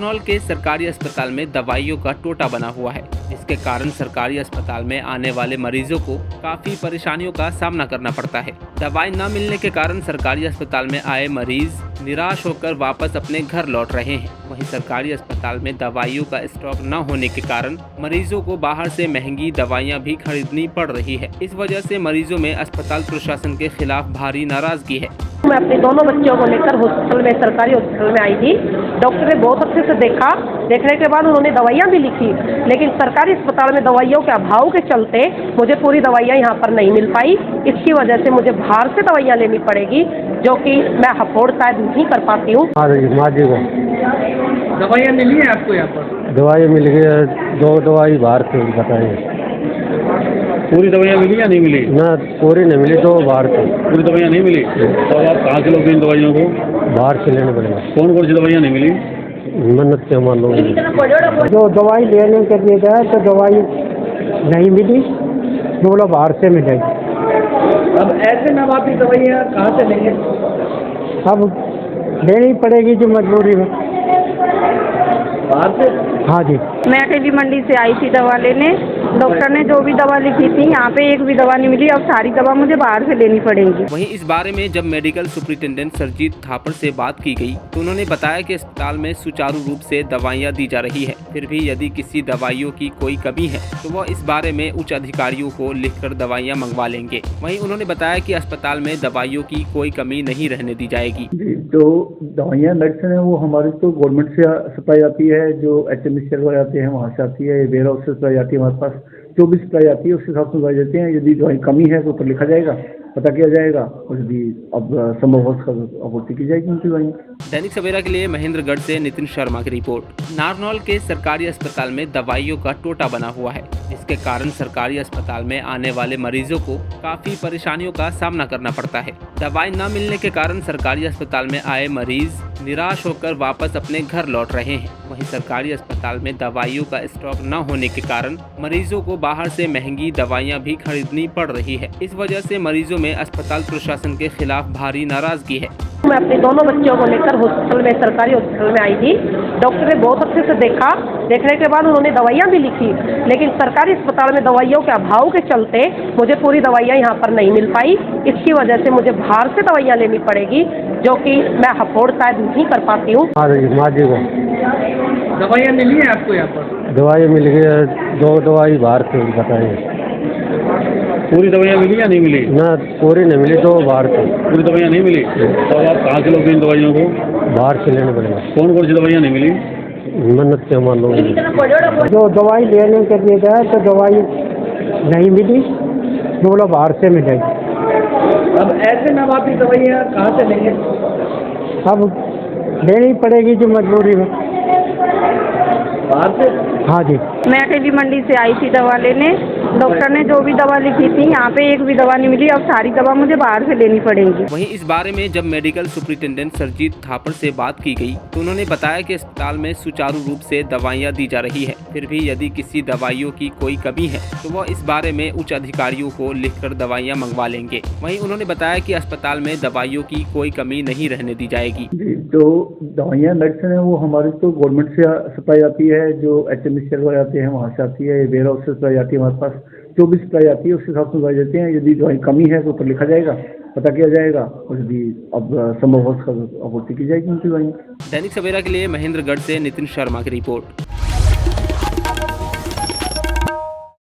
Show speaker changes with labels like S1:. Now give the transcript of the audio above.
S1: नारनौल के सरकारी अस्पताल में दवाइयों का टोटा बना हुआ है, जिसके कारण सरकारी अस्पताल में आने वाले मरीजों को काफी परेशानियों का सामना करना पड़ता है। दवाई न मिलने के कारण सरकारी अस्पताल में आए मरीज निराश होकर वापस अपने घर लौट रहे हैं। वहीं सरकारी अस्पताल में दवाइयों का स्टॉक न होने के कारण मरीजों को बाहर से महंगी दवाइयां भी खरीदनी पड़ रही है। इस वजह से मरीजों में अस्पताल प्रशासन के खिलाफ भारी नाराजगी है।
S2: मैं अपने दोनों बच्चों को लेकर हॉस्पिटल में, सरकारी हॉस्पिटल में आई थी। डॉक्टर ने बहुत अच्छे से देखा। देखने के बाद उन्होंने दवाइयाँ भी लिखी, लेकिन सरकारी अस्पताल में दवाइयों के अभाव के चलते मुझे पूरी दवाइयाँ यहाँ पर नहीं मिल पाई। इसकी वजह से मुझे बाहर से दवाइयाँ लेनी पड़ेगी, जो कि मैं अफोर्ड शायद नहीं कर पाती हूँ।
S3: दवाइयाँ मिली है आपको यहाँ पर?
S4: दवाई मिल गई, 2 दवाई बाहर से बताइए।
S3: पूरी दवाइयाँ मिली या नहीं मिली?
S4: ना पूरी नहीं मिली, 2 बाहर से।
S3: पूरी दवाइयाँ नहीं मिली तो आप कहाँ से लोगे इन दवाइयों को?
S4: बाहर से लेने पड़ेगा।
S3: कौन कौन सी दवाइयाँ नहीं मिली?
S4: मन्नत के मान लो।
S5: जो दवाई लेने के लिए गया तो दवाई नहीं मिली, बोला बाहर से मिलेगी।
S3: अब ऐसे में आप ये दवाइयाँ कहाँ से लेंगे?
S5: अब लेनी पड़ेगी जो मजबूरी में।
S3: बाहर से?
S5: हाँ जी।
S6: मैं अकेली मंडी से आई थी दवा लेने। डॉक्टर ने जो भी दवा लिखी थी, यहाँ पे एक भी दवा नहीं मिली। अब सारी दवा मुझे बाहर से लेनी पड़ेगी।
S1: वहीं इस बारे में जब मेडिकल सुपरिटेंडेंट सरजीत थापर से बात की गई तो उन्होंने बताया कि अस्पताल में सुचारू रूप से दवाइयां दी जा रही है। फिर भी यदि किसी दवाइयों की कोई कमी है तो वह इस बारे में उच्च अधिकारियों को लिखकर दवाइयां मंगवा लेंगे। वहीं उन्होंने बताया कि अस्पताल में दवाइयों की कोई कमी नहीं रहने दी जाएगी।
S7: जो दवाइयाँ मेडिसिन है वो हमारी तो गवर्नमेंट से सप्लाई आती है, जो HMC आते हैं वहाँ से आती है, वेयर हाउस से सप्लाई आती है। हमारे पास जो भी सप्लाई आती है उसके हिसाब से दवाई देते हैं। यदि दवाई कमी है तो ऊपर लिखा जाएगा, पता किया जाएगा, और यदि अब संभव हो आपूर्ति की जाएगी उनकी दवाई।
S1: दैनिक सवेरा के लिए महेंद्रगढ़ से नितिन शर्मा की रिपोर्ट। नारनौल के सरकारी अस्पताल में दवाइयों का टोटा बना हुआ है, जिसके कारण सरकारी अस्पताल में आने वाले मरीजों को काफी परेशानियों का सामना करना पड़ता है। दवाई न मिलने के कारण सरकारी अस्पताल में आए मरीज निराश होकर वापस अपने घर लौट रहे हैं। वहीं सरकारी अस्पताल में दवाइयों का स्टॉक न होने के कारण मरीजों को बाहर से महंगी दवाइयां भी खरीदनी पड़ रही है। इस वजह से मरीजों में अस्पताल प्रशासन के खिलाफ भारी नाराजगी है।
S2: मैं अपने दोनों बच्चों को लेकर हॉस्पिटल में, सरकारी हॉस्पिटल में आई थी। डॉक्टर ने बहुत अच्छे से देखा। देखने के बाद उन्होंने दवाइयाँ भी लिखी, लेकिन सरकारी अस्पताल में दवाइयों के अभाव के चलते मुझे पूरी दवाइयाँ यहाँ पर नहीं मिल पाई। इसकी वजह से मुझे बाहर से दवाइयाँ लेनी पड़ेगी, जो कि मैं अफोर्ड शायद नहीं कर पाती हूँ।
S3: दवाइयाँ मिली है आपको यहाँ पर?
S4: दवाई मिल गई, 2 दवाई बाहर से बताइए।
S3: पूरी दवाइयाँ मिली या नहीं मिली?
S4: ना पूरी नहीं मिली, 2 बाहर से।
S3: पूरी दवाइयाँ नहीं मिली तो आप कहाँ से लोगे इन दवाइयों को?
S4: बाहर से लेने पड़ेगा।
S3: कौन कौन सी दवाइयाँ नहीं मिली?
S4: मन्नत के मान लो।
S5: जो दवाई लेने के लिए गया तो दवाई नहीं मिली, बोला बाहर से मिलेगी।
S3: अब ऐसे में आप ये दवाइयाँ कहाँ से लेंगे?
S5: अब लेनी पड़ेगी जो मजबूरी में।
S3: बाहर से?
S5: हाँ जी।
S6: मैं अकेली मंडी से आई थी दवा लेने। डॉक्टर ने जो भी दवा लिखी थी, यहाँ पे एक भी दवा नहीं मिली। अब सारी दवा मुझे बाहर से लेनी पड़ेगी।
S1: वहीं इस बारे में जब मेडिकल सुपरिटेंडेंट सरजीत थापर से बात की गई तो उन्होंने बताया कि अस्पताल में सुचारू रूप से दवाइयां दी जा रही है। फिर भी यदि किसी दवाइयों की कोई कमी है तो वह इस बारे में उच्च अधिकारियों को लिखकर दवाइयां मंगवा लेंगे। वहीं उन्होंने बताया कि अस्पताल में दवाइयों की कोई कमी नहीं रहने दी जाएगी।
S7: जो दवाइयाँ मेडिसिन है वो हमारी तो गवर्नमेंट से सप्लाई आती है, जो HMC आते हैं वहाँ से आती है, वेयर हाउस से सप्लाई आती है। हमारे पास जो भी सप्लाई आती है उसके हिसाब से दवाई देते हैं। यदि दवाई कमी है तो ऊपर लिखा जाएगा, पता किया जाएगा, और यदि अब संभव हो आपूर्ति की जाएगी उनकी दवाई।
S1: दैनिक सवेरा के लिए महेंद्रगढ़ से नितिन शर्मा की रिपोर्ट।